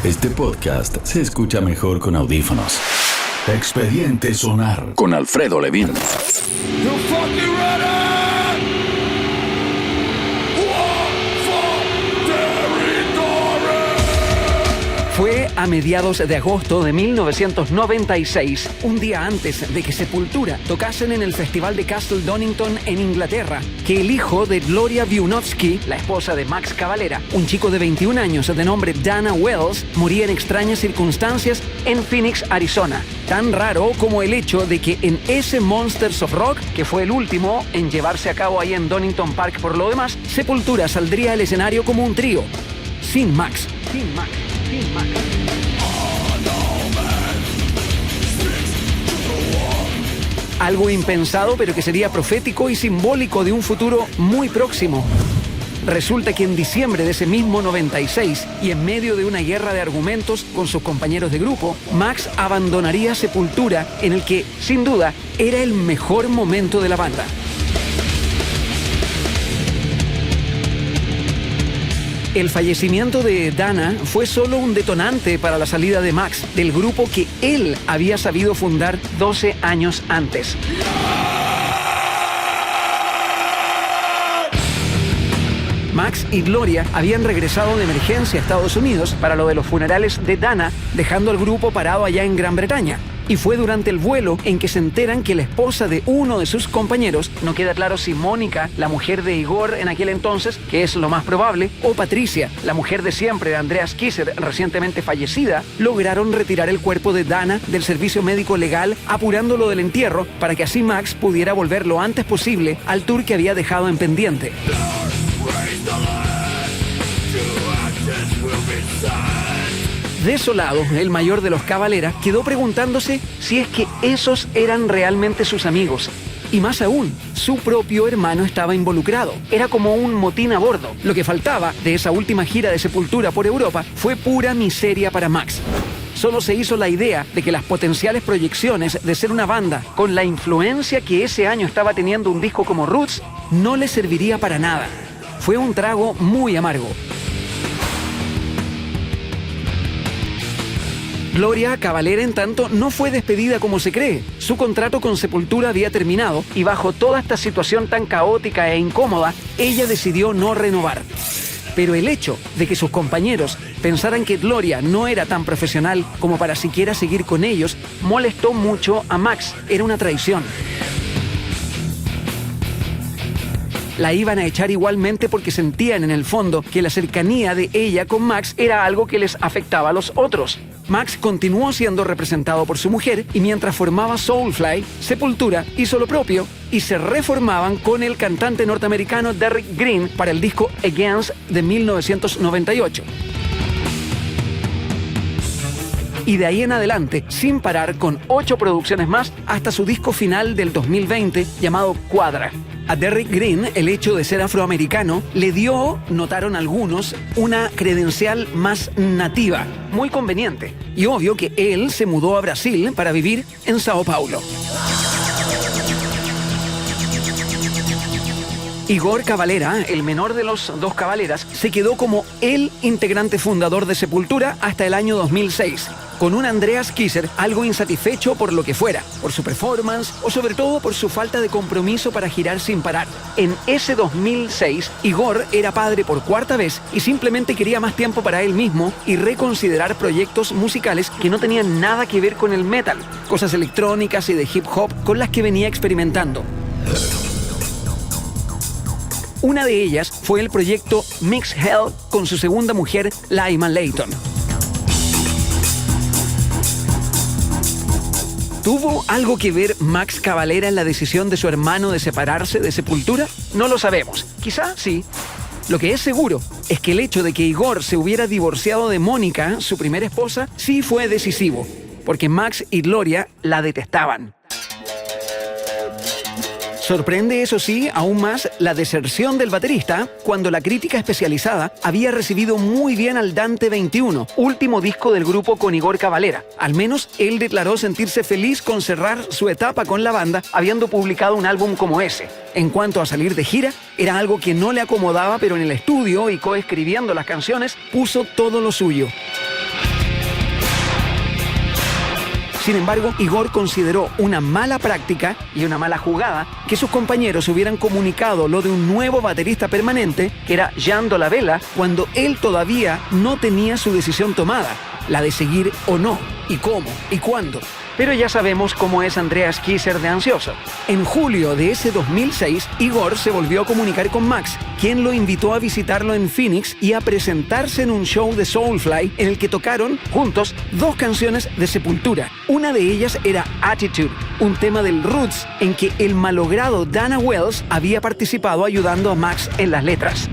Este podcast se escucha mejor con audífonos. Expediente Sonar con Alfredo Levin. Fue a mediados de agosto de 1996, un día antes de que Sepultura tocasen en el Festival de Castle Donington en Inglaterra, que el hijo de Gloria Wieniawski, la esposa de Max Cavalera, un chico de 21 años de nombre Dana Wells, moría en extrañas circunstancias en Phoenix, Arizona. Tan raro como el hecho de que en ese Monsters of Rock, que fue el último en llevarse a cabo ahí en Donington Park por lo demás, Sepultura saldría al escenario como un trío, sin Max. Algo impensado, pero que sería profético y simbólico de un futuro muy próximo. Resulta que en diciembre de ese mismo 96, y en medio de una guerra de argumentos con sus compañeros de grupo, Max abandonaría Sepultura en el que, sin duda, era el mejor momento de la banda. El fallecimiento de Dana fue solo un detonante para la salida de Max del grupo que él había sabido fundar 12 años antes. Max y Gloria habían regresado de emergencia a Estados Unidos para lo de los funerales de Dana, dejando al grupo parado allá en Gran Bretaña. Y fue durante el vuelo en que se enteran que la esposa de uno de sus compañeros, no queda claro si Mónica, la mujer de Igor en aquel entonces, que es lo más probable, o Patricia, la mujer de siempre de Andreas Kisser, recientemente fallecida, lograron retirar el cuerpo de Dana del servicio médico legal, apurándolo del entierro para que así Max pudiera volver lo antes posible al tour que había dejado en pendiente. Desolado, el mayor de los Cavalera quedó preguntándose si es que esos eran realmente sus amigos. Y más aún, su propio hermano estaba involucrado. Era como un motín a bordo. Lo que faltaba de esa última gira de Sepultura por Europa fue pura miseria para Max. Solo se hizo la idea de que las potenciales proyecciones de ser una banda con la influencia que ese año estaba teniendo un disco como Roots no le serviría para nada. Fue un trago muy amargo. Gloria Cavalera, en tanto, no fue despedida como se cree. Su contrato con Sepultura había terminado y bajo toda esta situación tan caótica e incómoda, ella decidió no renovar. Pero el hecho de que sus compañeros pensaran que Gloria no era tan profesional como para siquiera seguir con ellos, molestó mucho a Max. Era una traición. La iban a echar igualmente porque sentían en el fondo que la cercanía de ella con Max era algo que les afectaba a los otros. Max continuó siendo representado por su mujer y mientras formaba Soulfly, Sepultura hizo lo propio y se reformaban con el cantante norteamericano Derrick Green para el disco Against de 1998. Y de ahí en adelante, sin parar, con 8 producciones más hasta su disco final del 2020 llamado Cuadra. A Derrick Green, el hecho de ser afroamericano le dio, notaron algunos, una credencial más nativa, muy conveniente. Y obvio que él se mudó a Brasil para vivir en Sao Paulo. Igor Cavalera, el menor de los dos Cavaleras, se quedó como el integrante fundador de Sepultura hasta el año 2006, con un Andreas Kisser algo insatisfecho por lo que fuera, por su performance o sobre todo por su falta de compromiso para girar sin parar. En ese 2006, Igor era padre por 4ª vez y simplemente quería más tiempo para él mismo y reconsiderar proyectos musicales que no tenían nada que ver con el metal, cosas electrónicas y de hip hop con las que venía experimentando. Una de ellas fue el proyecto Mixed Hell con su segunda mujer, Laima Layton. ¿Tuvo algo que ver Max Cavalera en la decisión de su hermano de separarse de Sepultura? No lo sabemos. Quizá sí. Lo que es seguro es que el hecho de que Igor se hubiera divorciado de Mónica, su primera esposa, sí fue decisivo, porque Max y Gloria la detestaban. Sorprende, eso sí, aún más la deserción del baterista cuando la crítica especializada había recibido muy bien al Dante 21, último disco del grupo con Igor Cavalera. Al menos él declaró sentirse feliz con cerrar su etapa con la banda habiendo publicado un álbum como ese. En cuanto a salir de gira, era algo que no le acomodaba, pero en el estudio y coescribiendo las canciones puso todo lo suyo. Sin embargo, Igor consideró una mala práctica y una mala jugada que sus compañeros hubieran comunicado lo de un nuevo baterista permanente, que era Jan Dolabella, cuando él todavía no tenía su decisión tomada, la de seguir o no, y cómo, y cuándo. Pero ya sabemos cómo es Andreas Kisser de ansioso. En julio de ese 2006, Igor se volvió a comunicar con Max, quien lo invitó a visitarlo en Phoenix y a presentarse en un show de Soulfly en el que tocaron juntos 2 canciones de Sepultura. Una de ellas era Attitude, un tema del Roots en que el malogrado Dana Wells había participado ayudando a Max en las letras.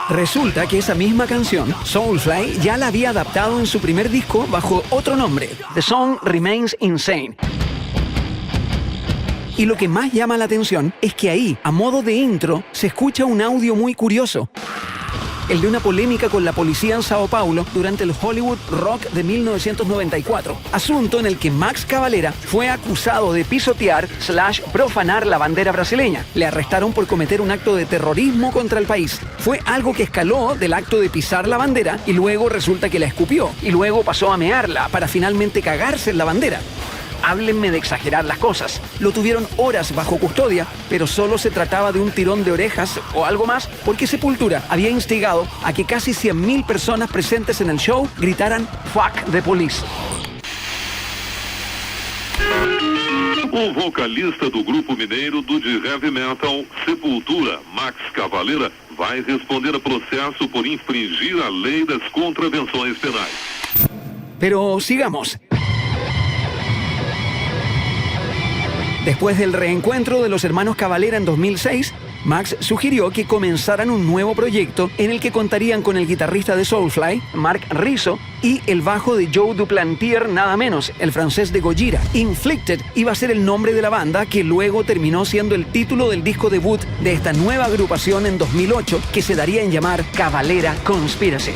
Resulta que esa misma canción, Soulfly, ya la había adaptado en su primer disco bajo otro nombre, The Song Remains Insane. Y lo que más llama la atención es que ahí, a modo de intro, se escucha un audio muy curioso. El de una polémica con la policía en Sao Paulo durante el Hollywood Rock de 1994. Asunto en el que Max Cavalera fue acusado de pisotear / profanar la bandera brasileña. Le arrestaron por cometer un acto de terrorismo contra el país. Fue algo que escaló del acto de pisar la bandera y luego resulta que la escupió. Y luego pasó a mearla para finalmente cagarse en la bandera. Háblenme de exagerar las cosas. Lo tuvieron horas bajo custodia, pero solo se trataba de un tirón de orejas o algo más, porque Sepultura había instigado a que casi 100.000 personas presentes en el show gritaran "Fuck the police". O vocalista do grupo mineiro do de heavy metal Sepultura, Max Cavalera, vai responder a processo por infringir a lei das contravenções penais. Pero sigamos. Después del reencuentro de los hermanos Cavalera en 2006, Max sugirió que comenzaran un nuevo proyecto en el que contarían con el guitarrista de Soulfly, Mark Rizzo, y el bajo de Joe Duplantier, nada menos, el francés de Gojira. Inflicted iba a ser el nombre de la banda, que luego terminó siendo el título del disco debut de esta nueva agrupación en 2008, que se daría en llamar Cavalera Conspiracy.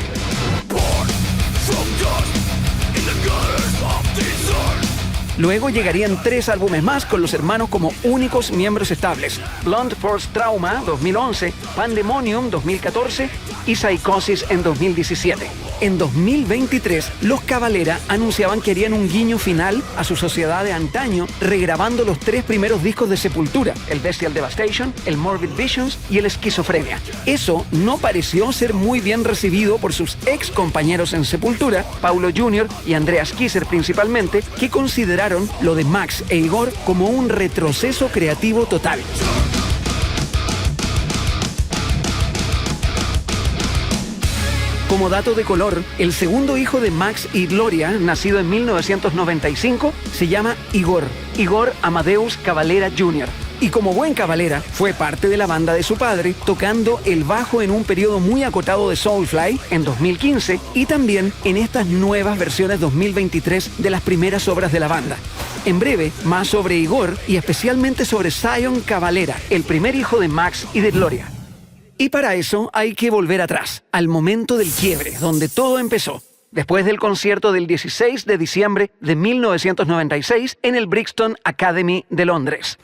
Luego llegarían 3 álbumes más con los hermanos como únicos miembros estables: Blunt Force Trauma 2011, Pandemonium 2014 y Psychosis en 2017. En 2023, los Cavalera anunciaban que harían un guiño final a su sociedad de antaño, regrabando los 3 primeros discos de Sepultura, el Bestial Devastation, el Morbid Visions y el Esquizofrenia. Eso no pareció ser muy bien recibido por sus ex compañeros en Sepultura, Paulo Jr. y Andreas Kisser principalmente, que consideraron lo de Max e Igor como un retroceso creativo total. Como dato de color, el segundo hijo de Max y Gloria, nacido en 1995, se llama Igor Amadeus Cavalera Jr. Y como buen Cavalera, fue parte de la banda de su padre, tocando el bajo en un periodo muy acotado de Soulfly en 2015 y también en estas nuevas versiones 2023 de las primeras obras de la banda. En breve, más sobre Igor y especialmente sobre Zion Cavalera, el primer hijo de Max y de Gloria. Y para eso hay que volver atrás, al momento del quiebre, donde todo empezó. Después del concierto del 16 de diciembre de 1996 en el Brixton Academy de Londres.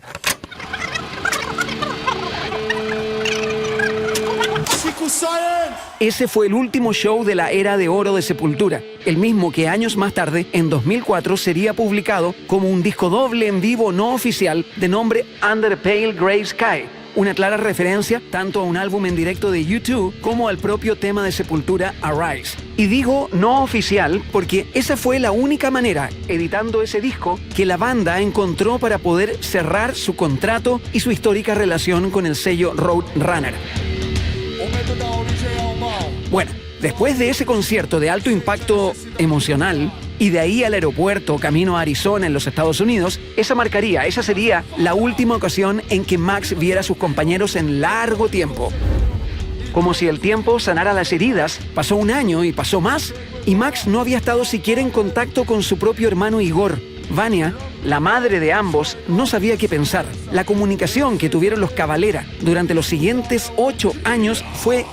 Ese fue el último show de la era de oro de Sepultura, el mismo que años más tarde, en 2004, sería publicado como un disco doble en vivo no oficial de nombre Under a Pale Grey Sky. Una clara referencia tanto a un álbum en directo de U2 como al propio tema de Sepultura, Arise. Y digo no oficial porque esa fue la única manera, editando ese disco, que la banda encontró para poder cerrar su contrato y su histórica relación con el sello Roadrunner. Bueno, después de ese concierto de alto impacto emocional, y de ahí al aeropuerto camino a Arizona en los Estados Unidos, esa sería la última ocasión en que Max viera a sus compañeros en largo tiempo. Como si el tiempo sanara las heridas, pasó un año y pasó más, y Max no había estado siquiera en contacto con su propio hermano Igor. Vania, la madre de ambos, no sabía qué pensar. La comunicación que tuvieron los Cavalera durante los siguientes 8 años fue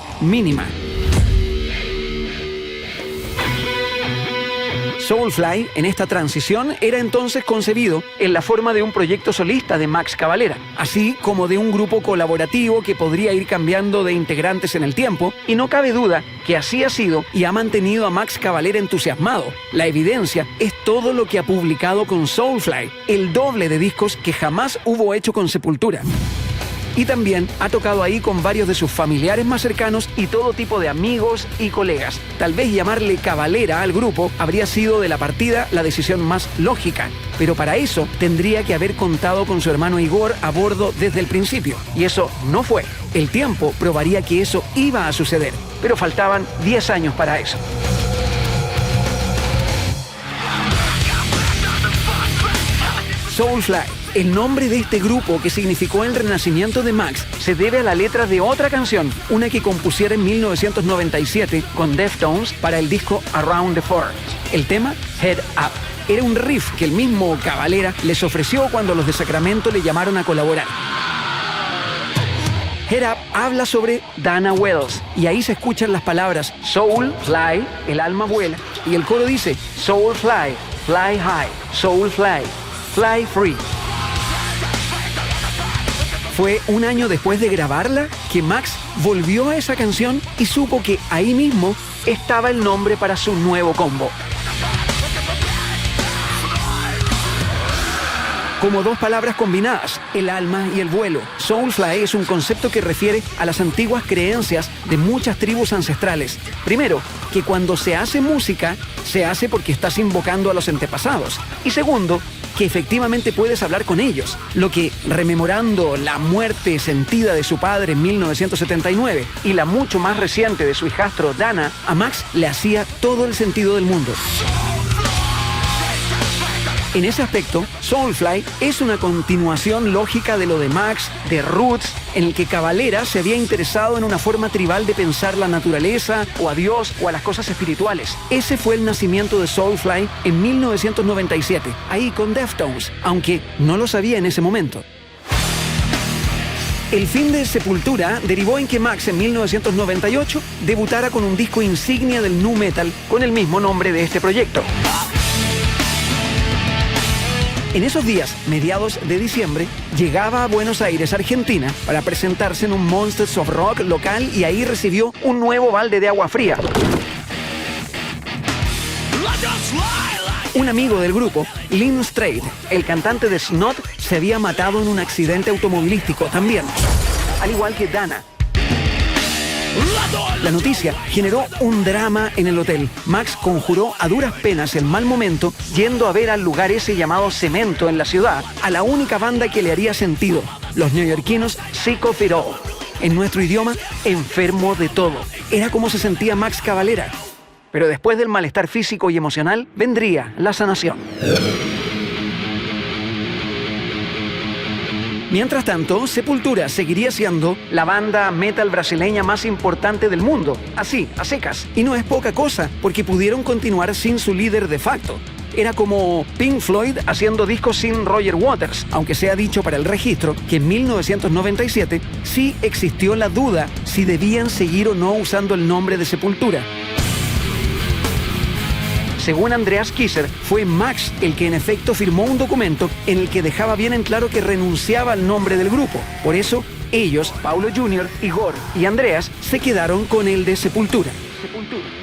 Soulfly, en esta transición, era entonces concebido en la forma de un proyecto solista de Max Cavalera, así como de un grupo colaborativo que podría ir cambiando de integrantes en el tiempo, y no cabe duda que así ha sido y ha mantenido a Max Cavalera entusiasmado. La evidencia es todo lo que ha publicado con Soulfly, el doble de discos que jamás hubo hecho con Sepultura. Y también ha tocado ahí con varios de sus familiares más cercanos y todo tipo de amigos y colegas. Tal vez llamarle Cavalera al grupo habría sido de la partida la decisión más lógica, pero para eso tendría que haber contado con su hermano Igor a bordo desde el principio. Y eso no fue. El tiempo probaría que eso iba a suceder, pero faltaban 10 años para eso. Soulfly, el nombre de este grupo que significó el renacimiento de Max, se debe a la letra de otra canción, una que compusiera en 1997 con Deftones para el disco Around the Fur. El tema, Head Up. Era un riff que el mismo Cavalera les ofreció cuando los de Sacramento le llamaron a colaborar. Head Up habla sobre Dana Wells y ahí se escuchan las palabras Soul, Fly, el alma vuela, y el coro dice Soul Fly, Fly High, Soul Fly, Fly Free. Fue un año después de grabarla que Max volvió a esa canción y supo que ahí mismo estaba el nombre para su nuevo combo. Como dos palabras combinadas, el alma y el vuelo. Soulfly es un concepto que refiere a las antiguas creencias de muchas tribus ancestrales. Primero, que cuando se hace música, se hace porque estás invocando a los antepasados. Y segundo, que efectivamente puedes hablar con ellos, lo que, rememorando la muerte sentida de su padre en 1979 y la mucho más reciente de su hijastro Dana, a Max le hacía todo el sentido del mundo. En ese aspecto, Soulfly es una continuación lógica de lo de Max, de Roots, en el que Cavalera se había interesado en una forma tribal de pensar la naturaleza, o a Dios, o a las cosas espirituales. Ese fue el nacimiento de Soulfly en 1997, ahí con Deftones, aunque no lo sabía en ese momento. El fin de Sepultura derivó en que Max en 1998 debutara con un disco insignia del nu metal con el mismo nombre de este proyecto. En esos días, mediados de diciembre, llegaba a Buenos Aires, Argentina, para presentarse en un Monsters of Rock local y ahí recibió un nuevo balde de agua fría. Un amigo del grupo, Lynn Strait, el cantante de Snot, se había matado en un accidente automovilístico también, al igual que Dana. La noticia generó un drama en el hotel. Max conjuró a duras penas el mal momento yendo a ver al lugar ese llamado Cemento en la ciudad, a la única banda que le haría sentido, los neoyorquinos Sick of It All. En nuestro idioma, enfermo de todo. Era como se sentía Max Cavalera. Pero después del malestar físico y emocional, vendría la sanación. Mientras tanto, Sepultura seguiría siendo la banda metal brasileña más importante del mundo, así, a secas. Y no es poca cosa, porque pudieron continuar sin su líder de facto. Era como Pink Floyd haciendo discos sin Roger Waters, aunque se ha dicho para el registro que en 1997 sí existió la duda si debían seguir o no usando el nombre de Sepultura. Según Andreas Kisser, fue Max el que en efecto firmó un documento en el que dejaba bien en claro que renunciaba al nombre del grupo. Por eso, ellos, Paulo Jr., Igor y Andreas, se quedaron con el de Sepultura. Sepultura.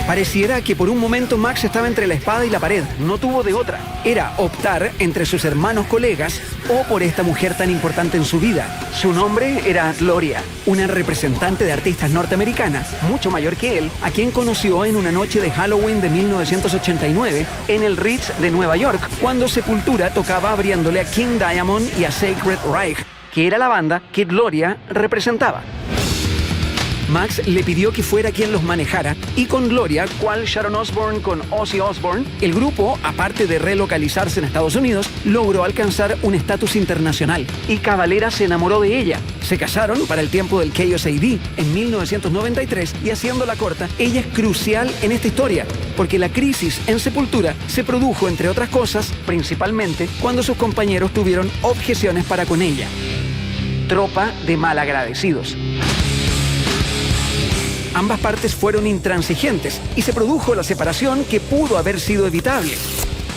Pareciera que por un momento Max estaba entre la espada y la pared, no tuvo de otra. Era optar entre sus hermanos colegas o por esta mujer tan importante en su vida. Su nombre era Gloria, una representante de artistas norteamericanas, mucho mayor que él, a quien conoció en una noche de Halloween de 1989 en el Ritz de Nueva York, cuando Sepultura tocaba abriéndole a King Diamond y a Sacred Reich, que era la banda que Gloria representaba. Max le pidió que fuera quien los manejara y con Gloria, cual Sharon Osbourne con Ozzy Osbourne, el grupo, aparte de relocalizarse en Estados Unidos, logró alcanzar un estatus internacional y Cavalera se enamoró de ella. Se casaron para el tiempo del Chaos AD en 1993 y haciéndola corta, ella es crucial en esta historia porque la crisis en Sepultura se produjo, entre otras cosas, principalmente cuando sus compañeros tuvieron objeciones para con ella. Tropa de malagradecidos. ambas partes fueron intransigentes y se produjo la separación que pudo haber sido evitable.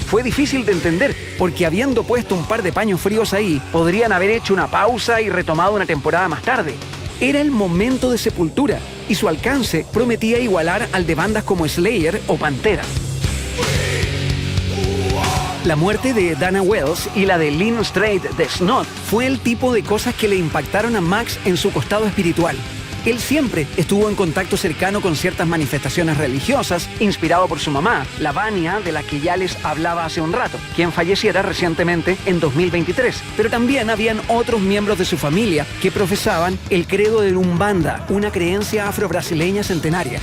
Fue difícil de entender, porque habiendo puesto un par de paños fríos ahí, podrían haber hecho una pausa y retomado una temporada más tarde. Era el momento de Sepultura, y su alcance prometía igualar al de bandas como Slayer o Pantera. La muerte de Dana Wells y la de Lynn Strait de Snot fue el tipo de cosas que le impactaron a Max en su costado espiritual. Él siempre estuvo en contacto cercano con ciertas manifestaciones religiosas, inspirado por su mamá, la Vania, de la que ya les hablaba hace un rato, quien falleciera recientemente en 2023. Pero también habían otros miembros de su familia que profesaban el credo de Umbanda, una creencia afro-brasileña centenaria.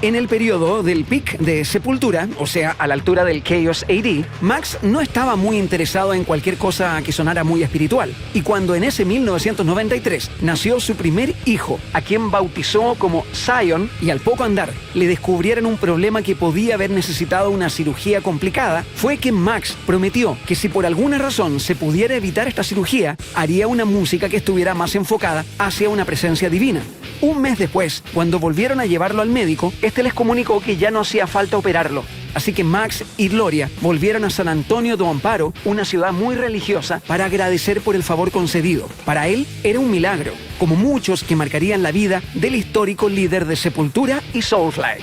En el periodo del peak de Sepultura, o sea, a la altura del Chaos AD, Max no estaba muy interesado en cualquier cosa que sonara muy espiritual. Y cuando en ese 1993 nació su primer hijo, a quien bautizó como Zion, y al poco andar le descubrieron un problema que podía haber necesitado una cirugía complicada, fue que Max prometió que si por alguna razón se pudiera evitar esta cirugía, haría una música que estuviera más enfocada hacia una presencia divina. Un mes después, cuando volvieron a llevarlo al médico, este les comunicó que ya no hacía falta operarlo. Así que Max y Gloria volvieron a San Antonio do Amparo, una ciudad muy religiosa, para agradecer por el favor concedido. Para él era un milagro, como muchos que marcarían la vida del histórico líder de Sepultura y Soulfly.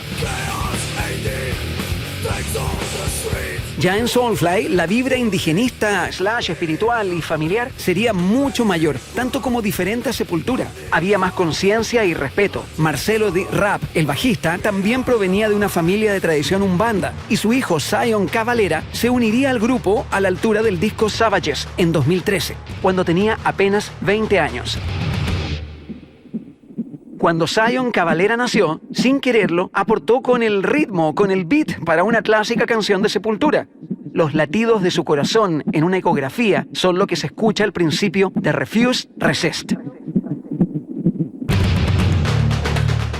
Ya en Soulfly, la vibra indigenista, espiritual y familiar sería mucho mayor, tanto como diferente a Sepultura. Había más conciencia y respeto. Marcelo D. Rapp, el bajista, también provenía de una familia de tradición umbanda, y su hijo Zion Cavalera se uniría al grupo a la altura del disco Savages en 2013, cuando tenía apenas 20 años. Cuando Zion Cavalera nació, sin quererlo, aportó con el ritmo, con el beat para una clásica canción de Sepultura. Los latidos de su corazón en una ecografía son lo que se escucha al principio de Refused, Resist.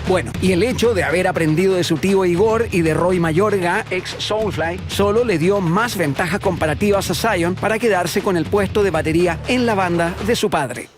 Bueno, y el hecho de haber aprendido de su tío Igor y de Roy Mayorga, ex Soulfly, solo le dio más ventajas comparativas a Zion para quedarse con el puesto de batería en la banda de su padre.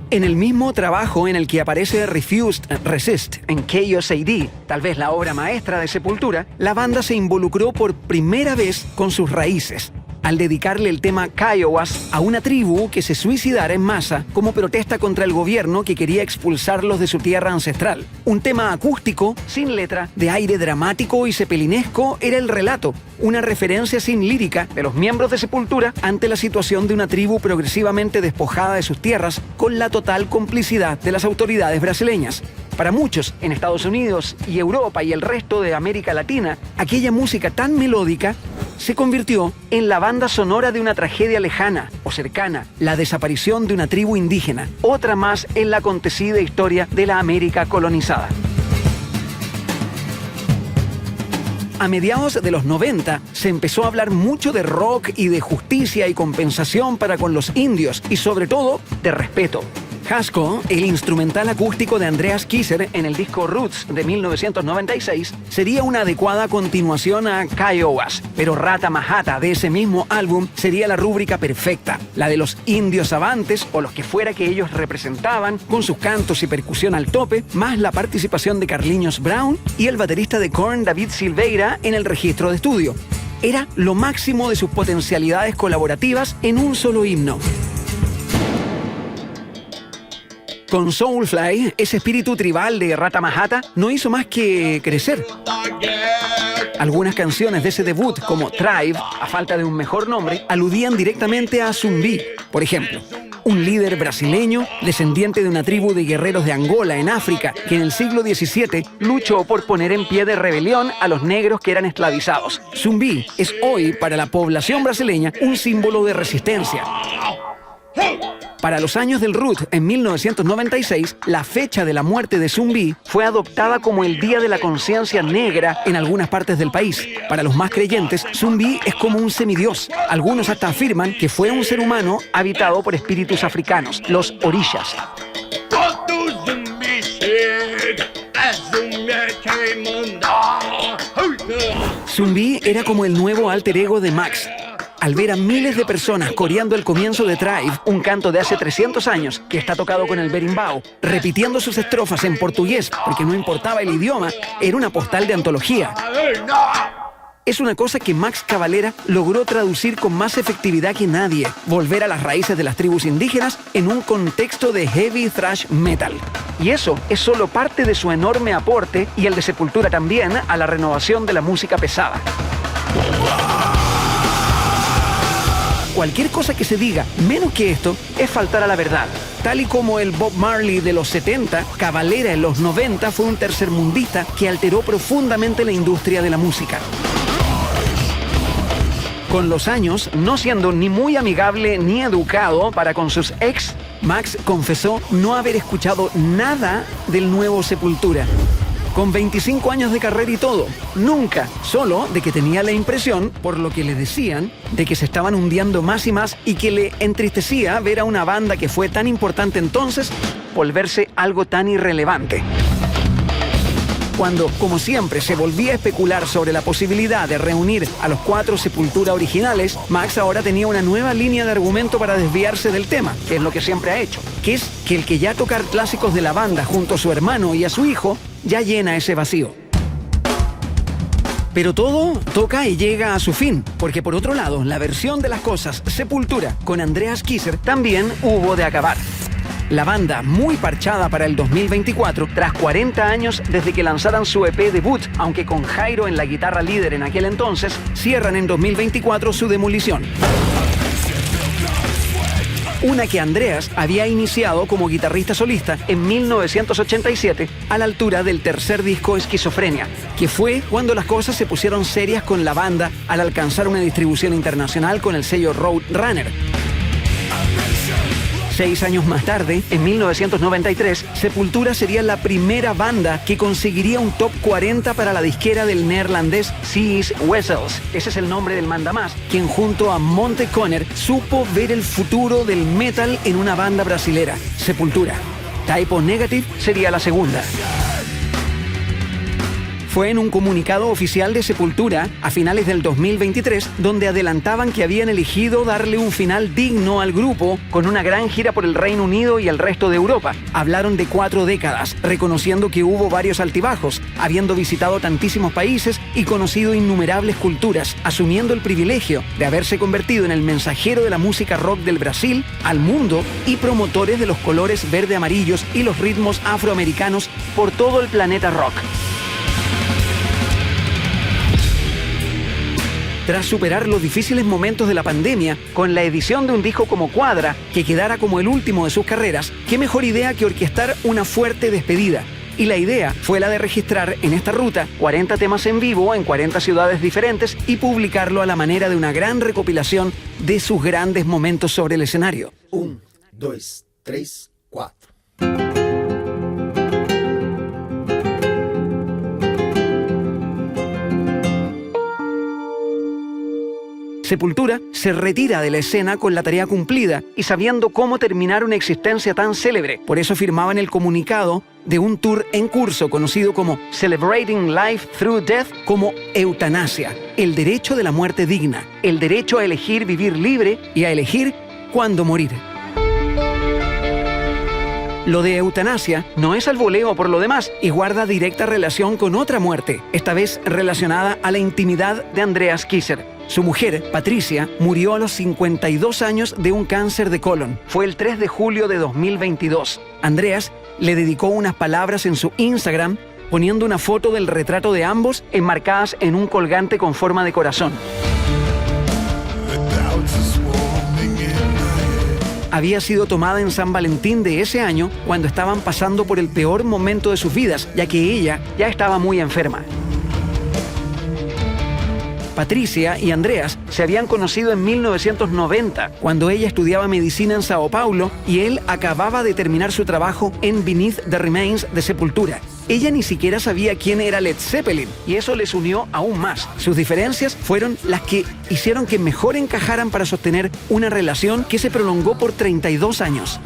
En el mismo trabajo en el que aparece Refused, Resist en Chaos AD, tal vez la obra maestra de Sepultura, la banda se involucró por primera vez con sus raíces, al dedicarle el tema Kiowas a una tribu que se suicidara en masa como protesta contra el gobierno que quería expulsarlos de su tierra ancestral. Un tema acústico, sin letra, de aire dramático y cepelinesco, era el relato, una referencia sin lírica de los miembros de Sepultura ante la situación de una tribu progresivamente despojada de sus tierras, con la total complicidad de las autoridades brasileñas. Para muchos, en Estados Unidos y Europa y el resto de América Latina, aquella música tan melódica se convirtió en la banda sonora de una tragedia lejana o cercana, la desaparición de una tribu indígena, otra más en la acontecida historia de la América colonizada. A mediados de los 90 se empezó a hablar mucho de rock y de justicia y compensación para con los indios y sobre todo de respeto. Hasko, el instrumental acústico de Andreas Kisser en el disco Roots de 1996, sería una adecuada continuación a Kiowas, pero Rata Mahata de ese mismo álbum sería la rúbrica perfecta, la de los indios avantes o los que fuera que ellos representaban, con sus cantos y percusión al tope, más la participación de Carlinhos Brown y el baterista de Korn David Silveira en el registro de estudio. Era lo máximo de sus potencialidades colaborativas en un solo himno. Con Soulfly, ese espíritu tribal de Rata Mahata no hizo más que crecer. Algunas canciones de ese debut, como Tribe, a falta de un mejor nombre, aludían directamente a Zumbi, por ejemplo. Un líder brasileño, descendiente de una tribu de guerreros de Angola, en África, que en el siglo XVII luchó por poner en pie de rebelión a los negros que eran esclavizados. Zumbi es hoy, para la población brasileña, un símbolo de resistencia. Para los años del Root, en 1996, la fecha de la muerte de Zumbi fue adoptada como el Día de la Conciencia Negra en algunas partes del país. Para los más creyentes, Zumbi es como un semidios. Algunos hasta afirman que fue un ser humano habitado por espíritus africanos, los orishas. Zumbi era como el nuevo alter ego de Max. al ver a miles de personas coreando el comienzo de Thrive, un canto de hace 300 años que está tocado con el berimbau, repitiendo sus estrofas en portugués porque no importaba el idioma, era una postal de antología. Es una cosa que Max Cavalera logró traducir con más efectividad que nadie, volver a las raíces de las tribus indígenas en un contexto de heavy thrash metal. Y eso es solo parte de su enorme aporte, y el de Sepultura también, a la renovación de la música pesada. Cualquier cosa que se diga menos que esto es faltar a la verdad. Tal y como el Bob Marley de los 70, Cavalera en los 90 fue un tercermundista que alteró profundamente la industria de la música. Con los años, no siendo ni muy amigable ni educado para con sus ex, Max confesó no haber escuchado nada del nuevo Sepultura. Con 25 años de carrera y todo, nunca, solo de que tenía la impresión, por lo que le decían, de que se estaban hundiendo más y más y que le entristecía ver a una banda que fue tan importante entonces volverse algo tan irrelevante. Cuando, como siempre, se volvía a especular sobre la posibilidad de reunir a los 4 Sepultura originales, Max ahora tenía una nueva línea de argumento para desviarse del tema, que es lo que siempre ha hecho, que es que el que ya tocar clásicos de la banda junto a su hermano y a su hijo, ya llena ese vacío. Pero todo toca y llega a su fin, porque por otro lado, la versión de las cosas Sepultura con Andreas Kisser también hubo de acabar. La banda, muy parchada para el 2024, tras 40 años desde que lanzaran su EP debut, aunque con Jairo en la guitarra líder en aquel entonces, cierran en 2024 su demolición. Una que Andreas había iniciado como guitarrista solista en 1987, a la altura del tercer disco Esquizofrenia, que fue cuando las cosas se pusieron serias con la banda al alcanzar una distribución internacional con el sello Roadrunner. 6 años más tarde, en 1993, Sepultura sería la primera banda que conseguiría un top 40 para la disquera del neerlandés C.S. Wessels. Ese es el nombre del mandamás, quien junto a Monte Conner supo ver el futuro del metal en una banda brasilera, Sepultura. Type O Negative sería la segunda. Fue en un comunicado oficial de Sepultura a finales del 2023 donde adelantaban que habían elegido darle un final digno al grupo con una gran gira por el Reino Unido y el resto de Europa. Hablaron de 4 décadas, reconociendo que hubo varios altibajos, habiendo visitado tantísimos países y conocido innumerables culturas, asumiendo el privilegio de haberse convertido en el mensajero de la música rock del Brasil al mundo y promotores de los colores verde-amarillos y los ritmos afroamericanos por todo el planeta rock. Tras superar los difíciles momentos de la pandemia, con la edición de un disco como Cuadra, que quedara como el último de sus carreras, qué mejor idea que orquestar una fuerte despedida. Y la idea fue la de registrar en esta ruta 40 temas en vivo en 40 ciudades diferentes y publicarlo a la manera de una gran recopilación de sus grandes momentos sobre el escenario. 1, 2, 3, 4. Sepultura se retira de la escena con la tarea cumplida y sabiendo cómo terminar una existencia tan célebre. Por eso firmaban el comunicado de un tour en curso conocido como Celebrating Life Through Death como eutanasia, el derecho de la muerte digna, el derecho a elegir vivir libre y a elegir cuándo morir. Lo de eutanasia no es al voleo por lo demás y guarda directa relación con otra muerte, esta vez relacionada a la intimidad de Andreas Kisser. Su mujer, Patricia, murió a los 52 años de un cáncer de colon. Fue el 3 de julio de 2022. Andreas le dedicó unas palabras en su Instagram, poniendo una foto del retrato de ambos enmarcadas en un colgante con forma de corazón. Había sido tomada en San Valentín de ese año, cuando estaban pasando por el peor momento de sus vidas, ya que ella ya estaba muy enferma. Patricia y Andreas se habían conocido en 1990, cuando ella estudiaba medicina en Sao Paulo y él acababa de terminar su trabajo en Beneath the Remains de Sepultura. Ella ni siquiera sabía quién era Led Zeppelin y eso les unió aún más. Sus diferencias fueron las que hicieron que mejor encajaran para sostener una relación que se prolongó por 32 años.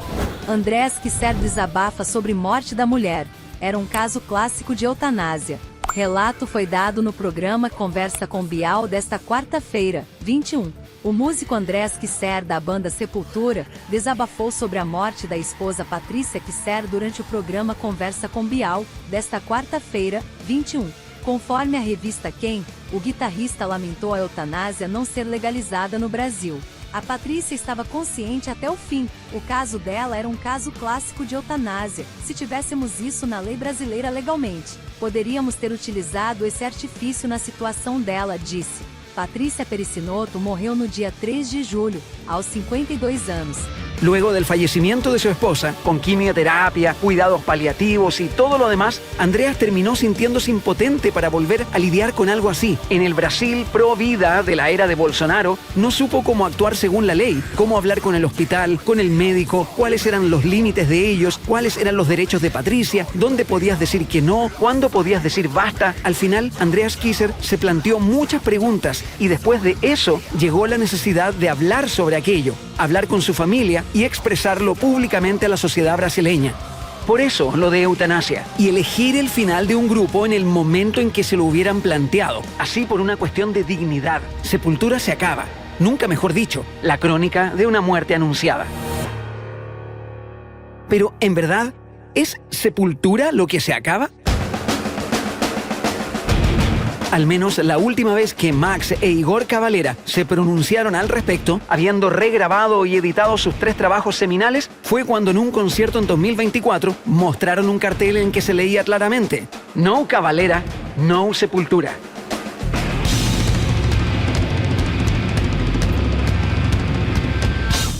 Andreas Kisser desabafa sobre morte da mulher. Era caso clássico de eutanásia. Relato foi dado no programa Conversa com Bial desta quarta-feira, 21. O músico Andrés Kisser, da banda Sepultura, desabafou sobre a morte da esposa Patrícia Kisser durante o programa Conversa com Bial, desta quarta-feira, 21. Conforme a revista Quem, o guitarrista lamentou a eutanásia não ser legalizada no Brasil. A Patrícia estava consciente até o fim. O caso dela era um caso clássico de eutanásia. Se tivéssemos isso na lei brasileira legalmente, poderíamos ter utilizado esse artifício na situação dela, disse. Patrícia Pericinoto morreu no dia 3 de julho, aos 52 anos. Luego del fallecimiento de su esposa, con quimioterapia, cuidados paliativos y todo lo demás, Andreas terminó sintiéndose impotente para volver a lidiar con algo así. En el Brasil pro vida de la era de Bolsonaro, no supo cómo actuar según la ley, cómo hablar con el hospital, con el médico, cuáles eran los límites de ellos, cuáles eran los derechos de Patricia, dónde podías decir que no, cuándo podías decir basta. Al final, Andreas Kisser se planteó muchas preguntas y después de eso llegó la necesidad de hablar sobre aquello, hablar con su familia y expresarlo públicamente a la sociedad brasileña. Por eso lo de eutanasia y elegir el final de un grupo en el momento en que se lo hubieran planteado, así por una cuestión de dignidad. Sepultura se acaba, nunca mejor dicho, la crónica de una muerte anunciada. Pero, ¿en verdad es Sepultura lo que se acaba? Al menos la última vez que Max e Igor Cavalera se pronunciaron al respecto, habiendo regrabado y editado sus 3 trabajos seminales, fue cuando en un concierto en 2024 mostraron un cartel en que se leía claramente: No Cavalera, no Sepultura.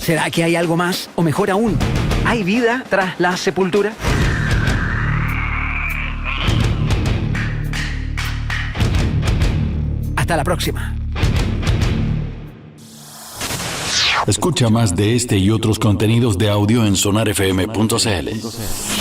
¿Será que hay algo más? O mejor aún, ¿hay vida tras la sepultura? Hasta la próxima. Escucha más de este y otros contenidos de audio en sonarfm.cl.